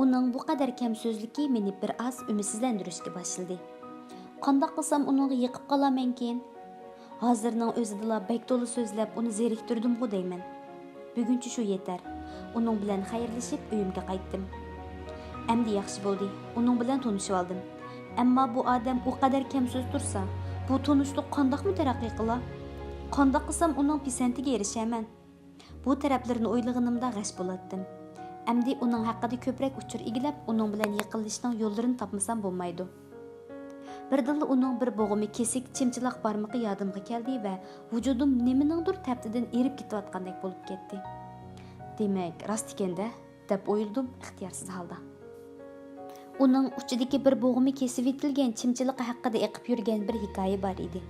Uning bu qadar kam so'zligi meni bir oz umidsizlantirishga boshladi. Qandoq qilsam uningga yiqib qolamankin? Hozirning o'zida bek to'la so'zlab uni zeriktirdim-ku deyman. Buguncha shu yetar. Uning bilan xayrlashib uyimga qaytdim. Endi yaxshi bo'ldi. Uning bilan tanishib oldim. Ammo bu odam u qadar kam so'z tursa, bu tanishlik qandoqmi taraqqiy qila? Qandoq qilsam uning pisantiga erishaman? Bu taraflarni o'ylaganimda g'ash bo'latdim. Endi uning haqida ko'proq uchur igilab, uning bilan yaqinlashishning yo'llarini topmasam bo'lmaydi. Birdilla uning bir bo'g'imi kesik chimchiloq barmoqi yodimga keldi va vujudim nimanindir taptidan erib ketayotgandek bo'lib ketdi. Demak, rost ekanda, deb o'yladim ixtiyorsiz holda. Uning uchidagi bir bo'g'imi kesib etilgan chimchiloq haqida eqib yurgan bir hikoya bor edi.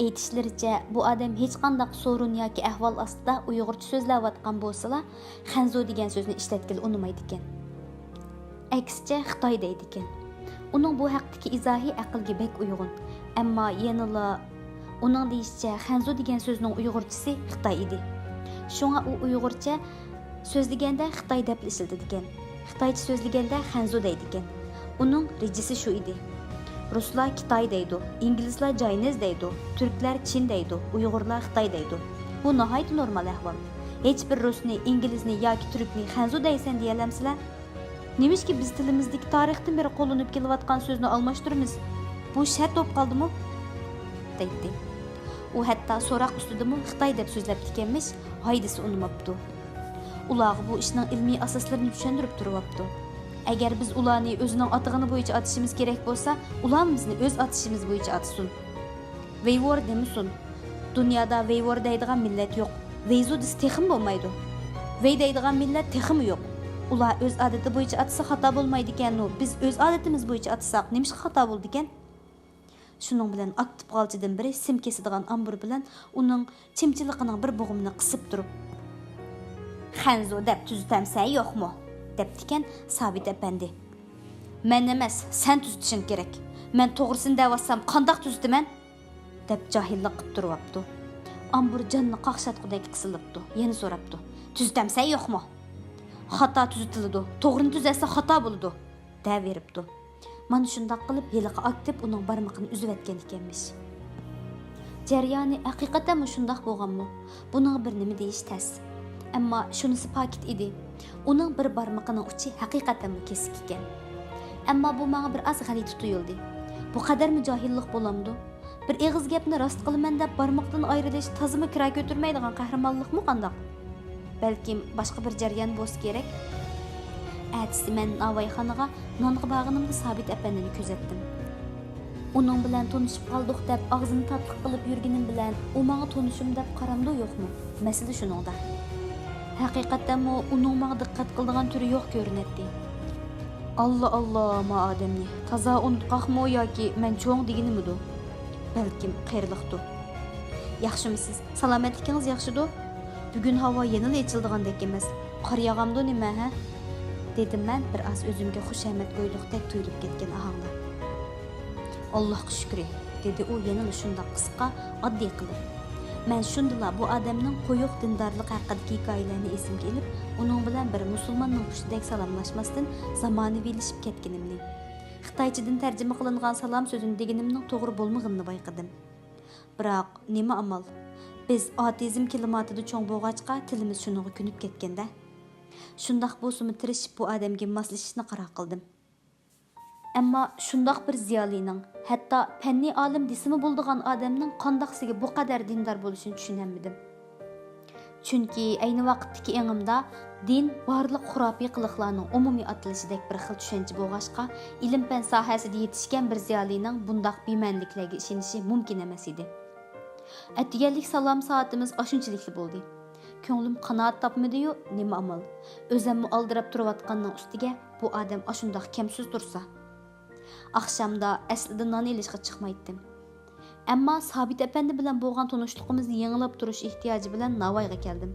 Aytishlaricha, bu odam hech qanday sorun yoki ahvol ostida uyg'urcha so'zlayotgan bo'lsa-la, xanzo degan so'zni ishlatgil unmaydi ekan. Aksicha Xitoy deydi ekan. Uning bu haqdagi izohi aqlga bek uyg'un. Ammo yanila uning deyishicha xanzo degan so'zning uyg'urchasi Xitoy edi. Shunga u uyg'urcha so'zlaganda Xitoy deb ishlatadi ekan. Xitoycha so'zlaganda xanzo deydi ekan. Uning rejisi shu edi. Ruslar Xitoy deydi, inglizlar Chinese deydi, turklar Chin deydi, uyg'urlar Xitoy deydi. Bu nihoyat normal ahvol. Hech bir rusni, inglizni yoki turkni xanzo deysan deyalamsizlar? Nemishki biz tilimizdagi tarixdan beri qo'llanib kelayotgan so'zni almashtiramiz. Bu shart bo'lib qoldimi? deydi. U hatto so'roq ustidami Xitoy deb so'zlab ekanmish, haydisi unmabdi. Ular bu ishning ilmiy asoslarini tushuntirib turibdi. Agar biz ularni o'zining atig'ini bo'yicha atishimiz kerak bo'lsa, ular bizni o'z atishimiz bo'yicha atsin. Veyvor demisin. Dunyoda veyvor deydigan millat yo'q. Veyzudis texim bo'lmaydi. Vey deydigan millat texim yo'q. Ular o'z odati bo'yicha atsa xato bo'lmaydi ekan-ku. Biz o'z odatimiz bo'yicha atsak, nima xato bo'ldi ekan? Shuning bilan aktiv qolchidan biri sim kesadigan ambur bilan uning chimchiliqining bir bo'g'imini qisib turib, "Xanzo deb tuzitamsan yo'qmi?" debdi ekan Sabit apandi. "Men emas, sen tuzitishing kerak. Men to'g'risini devatsam, qandoq tuzitaman?" deb jahillik qilib turibdi. Ambur jonni qaqshatqudek qisilibdi. Yana so'rabdi. "Tuzitamsan yo'qmi?" "Xato tuzitiladi. To'g'rini tuzatsa xato bo'ladi" deb beribdi. Mana shunday qilib yiliqi aktiv uning barmoqini uzib etgan ekanmish. Jarayoni haqiqatan shunday bo'lganmi? Buning bir nima deyish tas. Ammo shunisi paket edi. Uning bir barmoqining uchi haqiqatan kesik ekan. Ammo bu menga bir oz g'alati tuyuldi. Bu qadarmi johillik bo'lamdi? Bir eg'iz gapni rost qilaman deb barmoqdan ayrilish tazimi kira ko'tarmaydigan qahramonlikmi qandoq? Balkim boshqa bir jarayon bo'lsa kerak. Ertasi men Navoiyxonaga nonga bag'inimda Sabit apandini kuzatdim. Uning bilan tanishib qoldik deb og'zini tatbiq qilib yurganim bilan u menga tanishim deb qaramdi yo'qmi? Masala shuningda. Haqiqatdanmi uning menga diqqat qiladigan turi yo'q ko'rinadi. Allah ma odamni toza unutqaqmi yoki men cho'ng deganimidu? Balkim xayrliqdir. Yaxshimisiz? Salomatligingiz yaxshidir? Bugun havo yanada echildigandek emas. Qor yog'amdi nima ha? Dedim men bir oz o'zimga xushamat go'yliqdek tuyulib ketgan ahangda. Allohga shukr, dedi u yana shunday qisqa, oddiy qilib. Men shundala bu odamning qo'yiq dindorlik haqidagi hikoyalarni esimga olib, uning bilan bir musulmonning xushidek salomlashmasdan zamonaviylashib ketganimni. Xitoychadan tarjima qilingan salom so'zini deganimning to'g'ri bo'lmaganini bayqadim. Biroq nima amal? Biz otizm klimatida cho'ng bo'lg'achqa tilimiz shunga ko'nib ketganda. Shundoq bo'lsa-mu tirishib bu odamga moslashishni qaror qildim. Ammo shundoq bir ziyolining, hatto fanniy olim desimi bo'ladigan odamning qandoqsiga bu qadar dindor bo'lishini tushunolmadim. Chunki ayni vaqtdagi engimda din barliq xurafiy qiliqlarning umumiy atilishidek bir xil tushuncha bo'lg'achqa, ilm-fan sohasida yetishgan bir ziyolining bundoq bema'niliklarga ishonishi mumkin emas edi. Atganlik salom soatimiz ashunchalik bo'ldi. Ko'nglim qanoat topmadi-yu, nima amal? O'zimni aldirab turayotganning ustiga bu odam ashundoq kamsiz tursa. Oqshomda aslida non ilishga chiqmaydim. Ammo Sabit apandi bilan bo'lgan tanishligimizni yangilab turish ehtiyoji bilan Navoiyga keldim.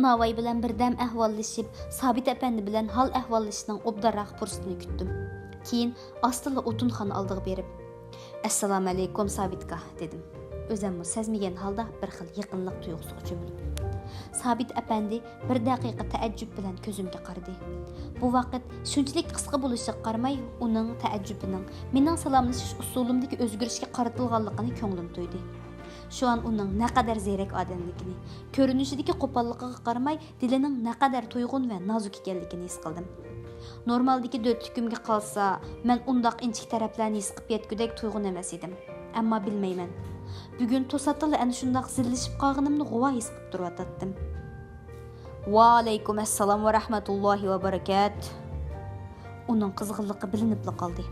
Navoiy bilan birdam ahvollashib, Sabit apandi bilan hol ahvollashishning obdarroq fursatini kutdim. Keyin ostila o'tunxona oldiga berib, "Assalomu alaykum Sabitka" dedim. o'zimmi sezmagan holda bir xil yaqinlik tuyg'usiga cho'mildim. Sabit apandi bir daqiqa taajjub bilan ko'zimga qaradi. Bu vaqt shunchalik qisqa bo'lishiga qaramay, uning taajjubining mening salomlashish usulimdagi o'zgarishga qaratilganligini ko'nglim to'ydi. Şu an uning naqadar zerek odamligini, ko'rinishidagi qo'polligiga qaramay, dilining naqadar to'yg'un va nozik ekanligini his qildim. Normaldagi do'tlikumga qolsa, men undaq inchik taraflarni his qilib yetgudek to'yg'un emas edim. Ammo bilmayman. Bugun to'satdan ana shundaq zillishib qolganimni g'uva his qilib turib. Va alaykum assalom va rahmatullohi va barakat. Uning qizg'inligi bilinib qoldi.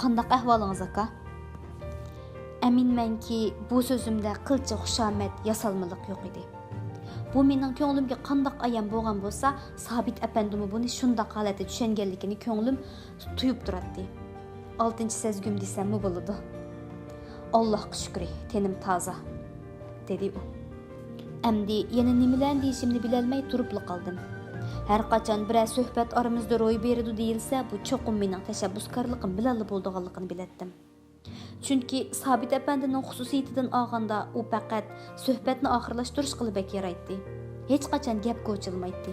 Qandaq ahvolingiz aka? Aminmanki, bu so'zimda qilcha xushomat, yasalmalik yo'q edi. Bu mening ko'nglimga qandaq ayon bo'lgan bo'lsa, Sabit apandimi buni shundaq holatda tushunganligini ko'nglim tuyib turadi. 6-sezgum desammi bo'ladi. Allohga shukr, tenim toza, dedi u. Amdi yana nimalarni deyishimni bilolmay turib qoldim. Har qachon biror suhbat oramizda ro'y beradi deyilsa, bu cho'qim mening tashabbuskorligim bilan bo'lganligini bilatdim. Chunki Sabit apandining xususiyatidan olganda u faqat suhbatni oxirlashtirish qilib yaraydi. Hech qachon gapga o'chilmaydi.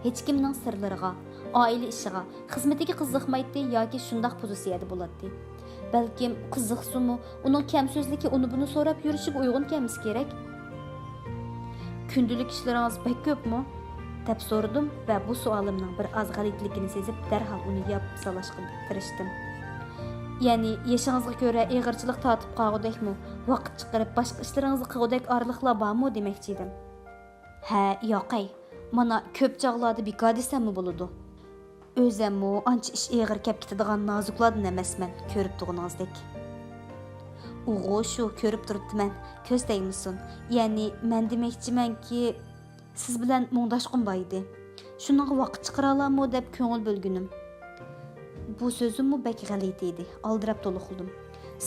Hech kimning sirlariga, oila ishiga, xizmatiga qiziqmaydi yoki shundaq pozitsiyada bo'ladi. Balkim qiziqsimi, uning kam so'zligi uni buni so'rab yurishiga uyg'un kelmisi kerak. Kundalik ishlaringiz bek ko'pmi? deb so'radim va bu savolimning bir oz g'alitligini sezib, darhol uni yopib solishga tirishdim. Ya'ni yashingizga ko'ra eg'irchilik tortib qolgudekmi, vaqt chiqarib boshqa ishlaringizni qilgudek orliqlar bormi demoqchi edim. Ha, yo'qay. Mana ko'p chog'larda bekor desammi bo'ladi. O'zimmi ancha ish eg'ir kelib ketadigan nozuklardan emasman, ko'rib turganingizdek. O'g'o shu ko'rib turibdiman, ko'z tegmasin. Ya'ni men demoqchimanki, siz bilan mungdashqim bor edi. Shuningga vaqt chiqara olammi deb ko'ngil bo'lgunim. Bu so'zimmi bak g'alit edi. Aldirab to'liqildim.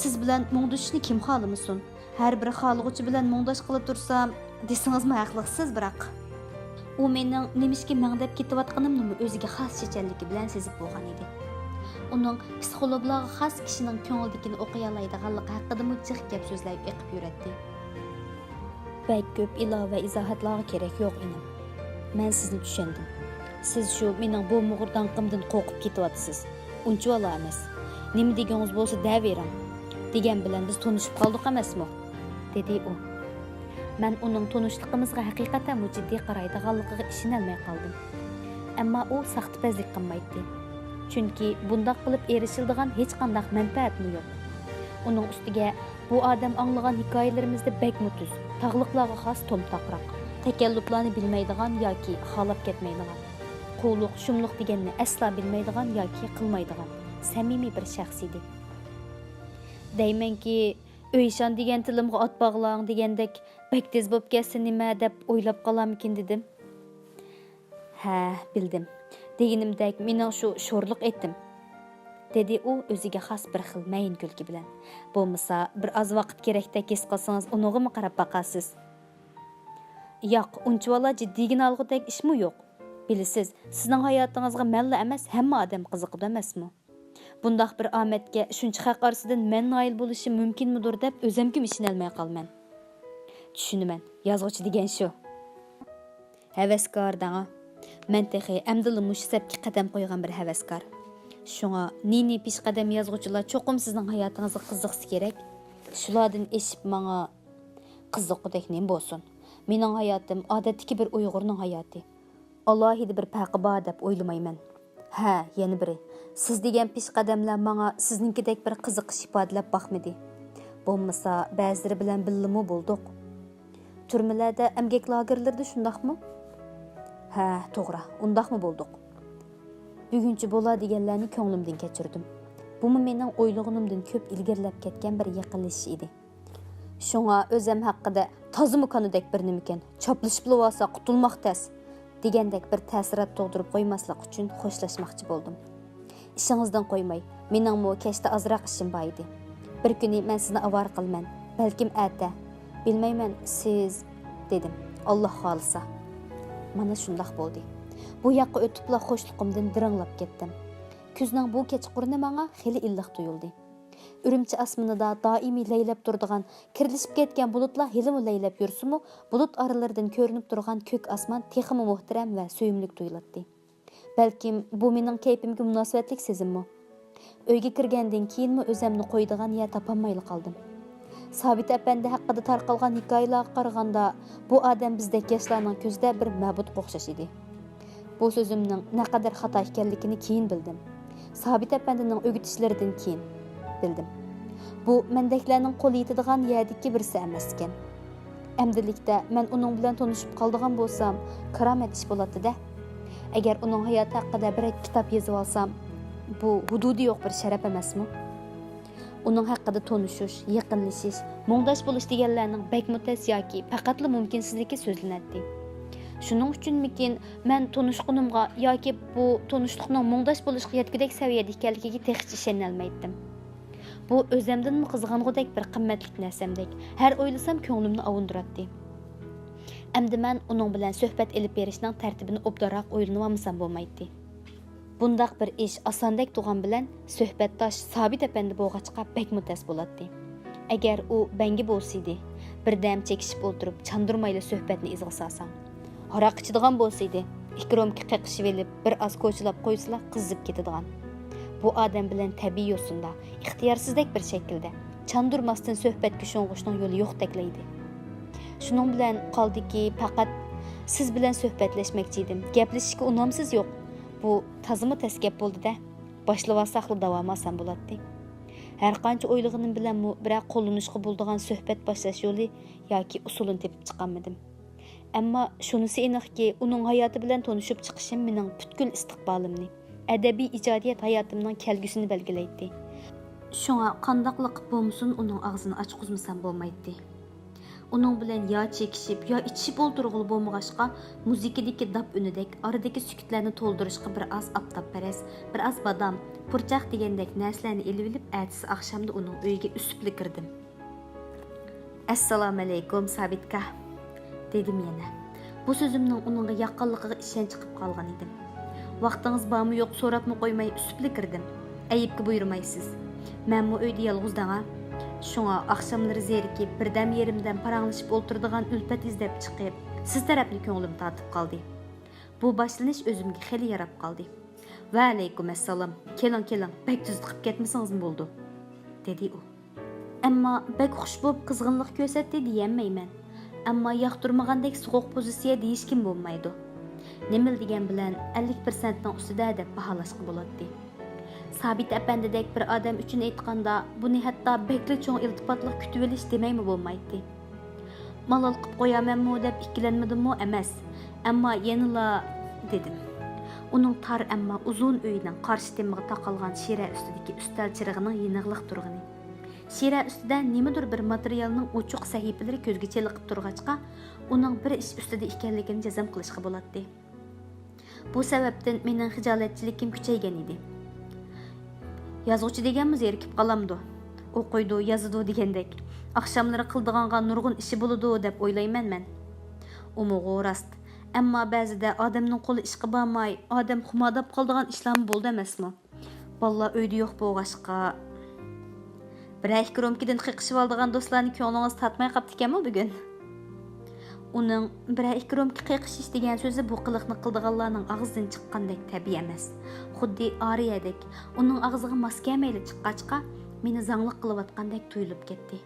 Siz bilan mungdashishni kim xohlamasin? Har bir xohlag'uchi bilan mungdash qilib tursam, desingizmi haqliqsiz, biroq u mening nimishga mangdab ketayotganimni o'ziga xos chechanligi bilan sezib bo'lgan edi. Uning psixologlarga xos kishining ko'ngildagini o'qiy oladiganligi haqida mujiq gap so'zlab eqib yuradi. Bak ko'p ilova izohatlarga kerak yo'q inim. Men sizni tushundim. Siz shu mening bu mug'urdanqimdan qo'rqib ketyapsiz. Uncha ola emas. Nima deganingiz bo'lsa davering. Degan bilan biz tanishib qoldik emasmi? dedi u. Men uning tanishligimizga haqiqatan jiddiy qaraydiganligiga ishonolmay qoldim. Ammo u saxtipazlik qilmaydi. Chunki bundoq qilib erishiladigan hech qanday manfaatmi yo'q. Uning ustiga bu odam anglagan hikoyalarimizda bek mutuz, tag'liqlarga xos tomtoqroq, takalluflarni bilmaydigan yoki xalab ketmaydigan, quvluq, shumluq deganni asla bilmaydigan yoki qilmaydigan samimiy bir shaxs edi. Deymanki, o'yshan degan tilimga ot bog'lang degandek bek tez bo'lib kelsa nima deb o'ylab qolarmikin dedim. Ha, bildim. Deganimdek mening shu sho'rliq etdim, dedi u o'ziga xos bir xil mayin kulgi bilan. Bo'lmasa bir oz vaqt kerakdek his qilsangiz unig'imi qarab boqasiz? Yo'q, unchavala jiddiyga olg'udek ishmi yo'q. Bilasiz, sizning hayotingizga malla emas, hamma odam qiziqadi emasmi? Bundaq bir omadga shuncha xalq orasidan men noil bo'lishim mumkinmidir deb o'zimga ishonolmay qolman. Tushunaman, yozuvchi degan shu. Havaskor danga. Men texi amdili mushsabga qadam qo'ygan bir havaskor. Shunga nini pish qadam yozuvchilar cho'qim sizning hayotingizga qiziqsa kerak. Shulardan eshib menga qiziqudek nim bo'lsin. Mening hayotim odatdagi bir Uyg'urning hayoti. Alohida bir farqi bor deb o'ylamayman. Ha, yana biri. Siz degan pish qadamlar menga sizninkidek bir qiziqish ifodalab boqmadi. Bo'lmasa ba'zilari bilan billimi bo'ldik. Turmalarda, emgak lagerlarda shundaqmi? Ha, to'g'ri, undaqmi bo'ldik. Bugunchi bo'la deganlarni ko'nglimdan kechirdim. Bu mening o'ylaganimdan ko'p ilgarilab ketgan bir yaqinlashish edi. Shunga o'zim haqida tozimi kanudek bir nimikan, choplashib olsa qutulmoq tas degandek bir ta'sirat tug'dirib qo'ymaslik uchun xo'shlashmoqchi bo'ldim. Ishingizdan qo'ymay, meningmi kechda ozroq ishim bor edi. Bir kuni men sizni avor qilman, balkim ata. Bilmayman, siz dedim. Alloh xolisa. Mana shundaq bo'ldi. Bu yoqqa o'tibla xo'shliqimdan diranglab ketdim. Kuzning bu kechquruni menga xili illiq tuyuldi. Үрümçi asmanida doimiy laylab turadigan, kirlishib ketgan bulutlar hilimi laylab yursimu, bulut aralaridan ko'rinib turgan ko'k osmon texmi muhtaram va suyimlik tuyuladi. Balkim bu mening kayfimga munosabatlik sezimmi? Uyga kirgandan keyinmi o'zimni qo'ydigan yer topolmay qoldim. Sabit apandi haqida tarqalgan hikoyalarga qaraganda, bu odam bizdek yoshlarning ko'zida bir ma'bud o'xshash edi. Bu so'zimning naqadar xato ekanligini keyin bildim. Sabit apandining o'gitishlaridan keyin bildim. Bu mendeklarning qo'li yetadigan yerdagi birisi emas ekan. Amdilikda men uning bilan tanishib qoldigan bo'lsam, karomat ish bo'ladi-da. Agar uning hayoti haqida bir kitob yozib olsam, bu hududi yo'q bir sharaf emasmi? Uning haqida tanishish, yaqinlashish, mungdash bo'lish deganlarning bakmi tez yoki faqatla mumkinsizligi so'zlanadi. Shuning uchunmikin men tanishqunimga yoki bu tanishlikning mungdash bo'lishga yetkidek saviyada ekanligiga texch ishona olmaydim. Bu o'zimdanmi qizg'angudek bir qimmatli narsamdek. Har o'ylasam ko'nglimni avundiradi. Endi men uning bilan suhbat elib berishning tartibini obdaroq o'ylanib olmasam bo'lmaydi. Bundaq bir ish osondek tug'an bilan suhbatdosh Sabit apandi bo'lg'achqa bakmi tez bo'ladi. Agar u bangi bo'lsaydi, birdam chekishib o'tirib, chandurmayli suhbatni izg'a solsam, haroq ichadigan bo'lsaydi, ikkromga qiqishib elib, bir oz ko'chilab qo'ysalar qizib ketadigan. Bu odam bilan tabiiy yo'sinda, ixtiyorsizdek bir shaklda chandurmasdan suhbatga sho'ng'ishning yo'li yo'q taklaydi. Shuning bilan qoldiki, faqat siz bilan suhbatlashmoqchi edim. Gaplashishga unamsiz yo'q. Bu tazimi taskab bo'ldi-da. Boshlavarsaqli davom olsam bo'ladi. Har qancha o'ylaganim bilan biroq qo'llanishga bo'ladigan suhbat boshlash yo'li yoki usulini tepib chiqolmadim. Ammo shunisi aniqki, uning hayoti bilan tanishib chiqishim mening butkul istiqbolimni, adabiy ijodiyat hayotimning kelgusini belgilaydi. Shunga qandaqlik bo'lmasin uning og'zini ochqizmasam bo'lmaydi. Uning bilan yo chekishib, yo ichishib o'ltirg'ili bo'lmag'achqa, muzikadagi dab unidek aradagi sukutlarni to'ldirishga bir oz aptapparas, bir oz badam, purchaq degandek narsalarni elib olib, ertasi oqshomda uning uyiga usibli kirdim. Assalomu alaykum, Sabitka, dedim yana. Bu so'zimning uningga yaqinligiga ishonch chiqib qolgan edim. Vaqtingiz bormi yo'q so'rabmi qo'ymay usibli kirdim. Ayibga buyurmaysiz. Men bu uyda yolg'izdanga. Shunga oqshomlari zerikib, birdam yerimdan paranglashib o'tiradigan ulfat izlab chiqib, siz tarafni ko'nglim tortib qoldi. Bu boshlanish o'zimga xeli yarab qoldi. Va alaykum assalom. Keling, bak tuz qilib ketmasingizmi bo'ldi, dedi u. Ammo bak xush bo'lib qizg'inlik ko'rsatdi deyolmayman. Ammo yoqtirmagandek so'q pozitsiya deyishkim bo'lmaydi. Nima degan bilan 50% ning ustida deb baholashga bo'ladi. Sabit apandidek bir odam uchun aytganda, buni hatto bekli cho'ng iltifotliq kutib olish demaymi bo'lmaydi. Malol qilib qo'yamanmi deb ikkilanmadimmi emas. Ammo yanila dedim. Uning tar ammo uzun uyining qarshi temiga taqalgan shira ustidagi ustal chirig'ining yeniqliq turg'ini. Shira ustida nimadir bir materialning ochiq sahifalari ko'zga cheliqib turg'achqa, uning bir ish ustida ekanligini jazm qilishga bo'ladi. Bu sababdan mening xijolatchilikim kuchaygan edi. Yazuvchi deganmiz erkib qolamdi. O'qiydi, yozadi degandek. Oqshomlari qildiganga nurg'un ishi bo'ladi deb o'ylayman men. Umugo rost. Ammo ba'zida odamning qo'li ishqa bormay, odam xumadab qoldigan ishlar bo'ldi emasmi? Vallah uyda yo'q bo'lg'ashqa. Bir ikkromkidan qiqishib oldigan do'stlarni ko'nglingiz tatmay qopti ekanmi bugun? Uning bir ikkromki qiqishish degan so'zi bu qiliqni qildiganlarning og'zidan chiqqandek tabiiy emas. Xuddi Ariyadek uning og'ziga mos kelmayli chiqqachqa meni zangliq qilayotgandek tuyulib ketdi.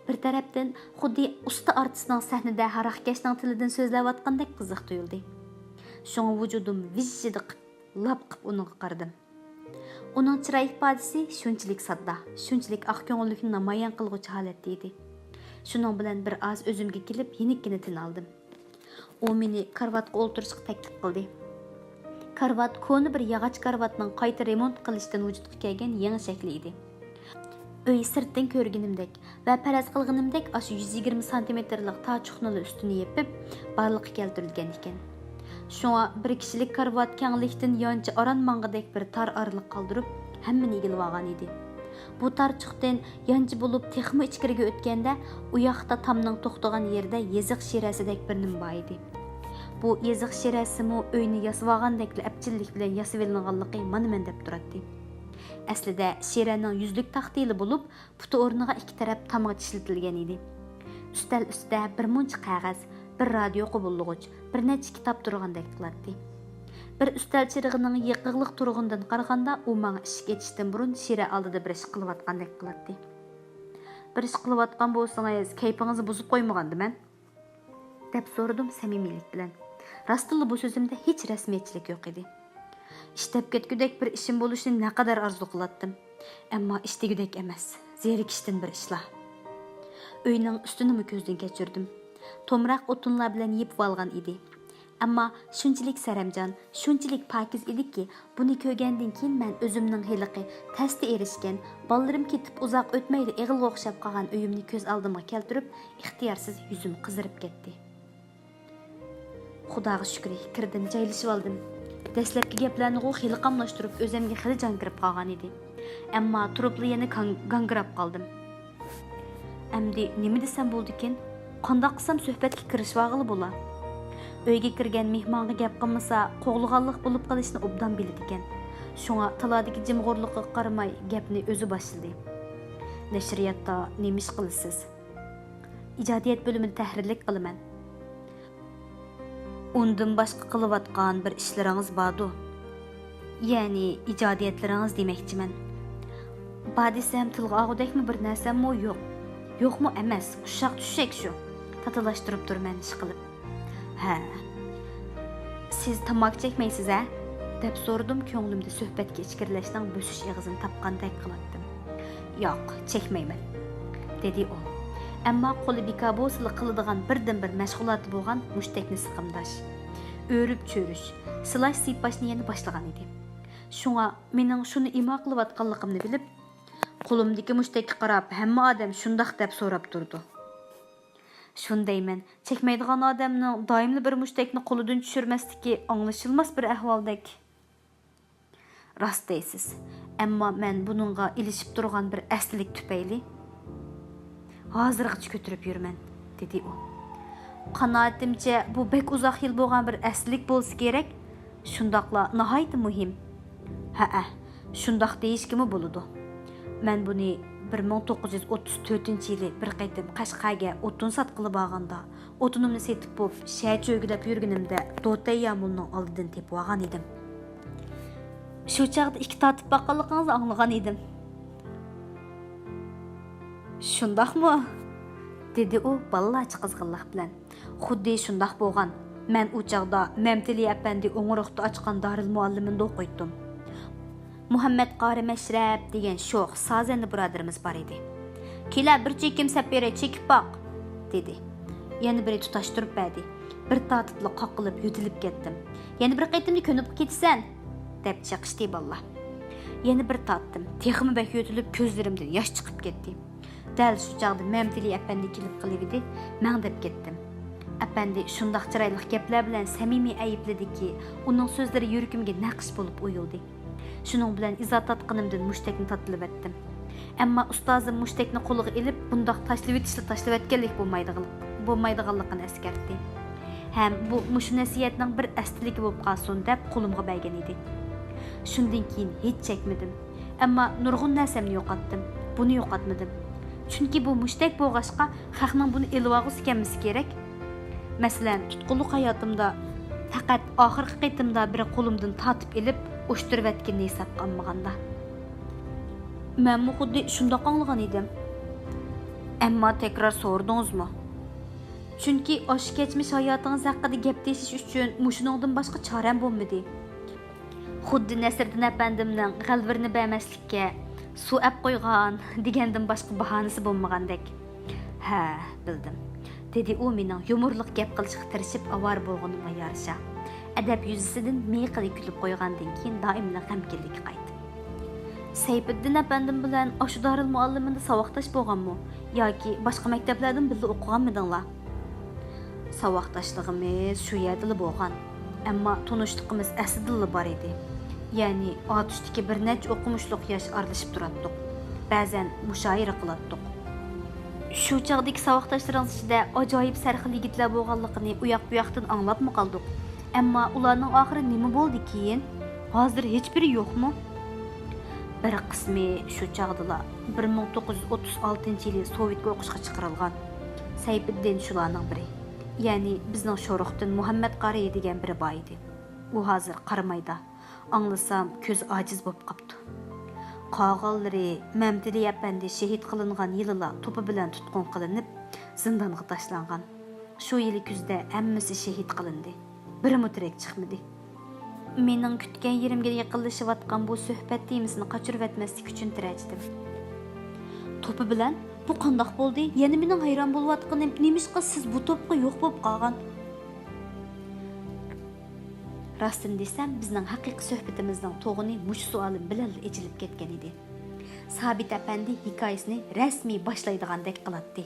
Bir tarafdan xuddi usta artistning sahnada harakatning tilidan so'zlayotgandek qiziq tuyuldi. Shunga vujudim vijjidiq lab qilib uning qaradim. Uning chiroy ifodasi shunchalik sodda, shunchalik oq ko'ngillikni namoyon qilguvchi holatda edi. Shuning bilan bir oz o'zimga kelib, yenikkina tin oldim. U meni karvatga o'ltirishga taklif qildi. Karvat ko'ni bir yog'och karvatning qayta remont qilishdan vujudga kelgan yangi shakli edi. Uy sirtdan ko'rganimdek va faraz qilganimdek ash 120 santimetrlik tachuqnili ustini yepib, barliqqa keltirilgan ekan. Shunga bir kishilik karvat kenglikdan yoncha aran mang'idek bir tar araliq qoldirib, hammani egilib olgan edi. Bu tarchiqdan yanchi bo'lib texmi ichkariga o'tganda, u yoqda tamning to'xtagan yerda yeziq shirasidek bir nim bor edi. Bu yeziq shirasimi uyni yasib olgandek apchillik bilan yasib olinganligi mana men deb turadi. Aslida Şiraning yuzlik taxtili bo'lib, puti o'rniga ikki taraf tamg'ich ishlatilgan edi. Ustal ustida bir muncha qog'oz, bir radio qo'bullig'ich, bir necha kitob turgandek qiladi. Bir ustal chirig'ining yiqiqliq turg'undan qaraganda u menga ishga ketishdan burun Shira oldida bir ish qilayotgandek qiladi. Bir ish qilayotgan bo'lsangiz, kayfingizni buzib qo'ymagandiman, deb so'radim samimiylik bilan. Rostilla bu so'zimda hech rasmiyatchilik yo'q edi. İştep ketgudek bir işim bo'lishini naqadar arzu qilatdim. Ammo ishdagudek emas, zerikishdan bir ishlar. Uyning ustini ko'zdan kechirdim. Tomroq o'tinlar bilan yeyib olgan edi. Ammo shunchalik saramjon, shunchalik pokiz ediki, buni ko'rgandan keyin men o'zimning hiliqi tasdi erishgan, bolalarim ketib uzoq o'tmaydi eg'ilga o'xshab qolgan uyimni ko'z oldimga keltirib, ixtiyorsiz yuzim qizarib ketdi. Xudoga shukr, kirdim, joylashib oldim. Dastlabki gaplarni xili qamlashtirib o'zimga xili jon kirib qolgan edi. Ammo turibli yana gangirab qoldim. Endi nima desam bo'ldi ekan? Qanday qilsam suhbatga kirishvag'ili bo'la. Uyga kirgan mehmonga gap qilmasa, qo'g'lig'anlik bo'lib qolishni obdan biladi ekan. Shunga taladagi jimg'orlikqa qaramay gapni o'zi boshladi. Nashriyatda nima ish qilasiz? Ijodiyat bo'limini tahrirlik qilaman. Undan boshqa qilayotgan bir ishlaringiz bordu. Ya'ni ijodiyatlaringiz demoqchiman. Bor desam tilga og'udakmi bir narsammi yo'q. Yo'qmi emas, ushoq tushak shu. Tatalashtirib turman ish qilib. Ha. Siz tamoq chekmaysiz a? Deb so'radim, ko'nglimda suhbatga ichkirilashdan bo'sish eg'izini topgandek qilatdim. Yo'q, chekmayman, dedi u. Ammo qo'li bikabosili qiladigan birdan bir mashg'uloti bo'lgan mushtakni siqimdash, o'rib cho'rish, silash siypashni yana boshlagan edi. Shunga mening shuni imo qilayotganligimni bilib, qo'limdagi mushtakka qarab, hamma odam shundoq deb so'rab turdi. Shundayman, chekmaydigan odamning doimli bir mushtakni qo'lidan tushirmasligi anglashilmas bir ahvoldek. Rost deysiz, ammo men buningga ilishib turgan bir aslilik tufayli hozirgacha ko'tirib yurman, dedi u. Qanoatimcha bu bek uzoq yil bo'lgan bir aslilik bo'lsa kerak, shundoqla nihoyat muhim. Ha, shundoq deyishkimi bo'ladi. Men buni 1934-yili bir qaytim Qashqarga o'tin sotqilib olganda, o'tinimni setib bo'lib, shahar cho'gilab yurganimda Do'tay Yamulning oldidan tepib olgan edim. Shu chaqda ikki tatib boqqanligingizni anglagan edim. Shundoqmi? Dedi u balalarcha qizg'inlik bilan. Xuddi shundoq bo'lgan. Men u chaqda Mamtili apandi o'ng'iroqda ochgan Darul Muallimida o'qiydim. Muhammad Qori Mashrab degan sho'x sazenda birodarimiz bor edi. "Kela bir chekim sapera chekib boq", dedi. Yana biri tutashtirib berdi. Bir tatibli qoqilib yutilib ketdim. Yana bir qaytimni ko'nib ketsan, deb chaqishdi balla. Yana bir tatdim. Texmi bak yutilib ko'zlarimdan yosh chiqib ketdi. Dal shu chaqda Mamtili apandi kelib qilibdi, men deb ketdim. Apandi shundoq chiroyli gaplar bilan samimiy ayibladiki, uning so'zlari yuragimga naqsh bo'lib o'yildi. Shuning bilan izoh tatqinimdan mushtakni tatilib etdim. Ammo ustozim mushtakni qo'liga ilib, bundoq tashlab etganlik bo'lmaydiganligini eskartdi. Ham bu mushu nasiyatning bir astligi bo'lib qolsin deb qo'limga bergan edi. Shundan keyin hech chekmadim. Ammo nurg'un narsamni yo'qotdim. Buni yo'qotmadim. Chunki bu mushtak bo'g'ashqa xalqning buni ilvog'isi kelmasi kerak. Masalan, tutqunlik hayotimda faqat oxirgi qitimda bir qo'limdan tatib ilib, o'shtirib etganini hisob qilmaganda. Men xuddi shundoq anglagan edim. Ammo takror so'radingizmi? Chunki osh kechmish hayotingiz haqida gap teshish uchun mushuningdan boshqa choram bo'lmadi. Xuddi Nasriddin apandimning g'alvirni bermaslikka suv ap qo'ygan degandan boshqa bahonasi bo'lmagandek. Ha, bildim, dedi u mening yumurliq gap qilishga tirishib avor bo'lganimga yarasha. Adab yuzisidan miyqili kulib qo'ygandan keyin doimli g'amkinlik qaytdi. Sayfiddin apandim bilan o'sha Darul Muallimida saboqdosh bo'lganmi yoki boshqa maktablardan birga o'qiganmidinglar? Saboqdoshligimiz shu yerda bo'lgan, ammo tanishligimiz aslida bor edi. Ya'ni otishdagi bir necha o'qimishliq yosh aralashib turardik. Ba'zan mushoira qilardik. Shu chaqdagi saboqdoshlaringiz ichida ajoyib sarxil yigitlar bo'lganligini uyoq-buyoqdan anglabmi qoldik? Ammo ularning oxiri nima bo'ldi keyin? Hozir hech biri yo'qmi? Bir qismi shu chog'dala 1936 yili Sovetga o'qishga chiqarilgan. Sayfiddin shularning biri. Ya'ni bizning Sho'ruqdin Muhammad Qari degan biri bor edi. U hozir qaramayda. Anglasam ko'z ojiz bo'lib qopti. Qog'allari Mamtili apandi shahid qilingan yillar to'pi bilan tutqun qilinib, zindonga tashlangan. Shu yili kuzda hammasi shahid qilindi. Biri mutrek chiqmadi. Mening kutgan yerimga yaqinlashayotgan bu suhbat temasini qochirib o'tmaslik uchun tirajdim. To'pi bilan bu qandoq bo'ldi? Yana mening hayron bo'layotganim nemishqa siz bu to'pga yo'q bo'lib qolgan? Rostini desam, bizning haqiqiy suhbatimizning to'g'ini mush savolim bilan echilib ketgan edi. Sabit apandi hikoyasini rasmiy boshlaydigandek qiladi.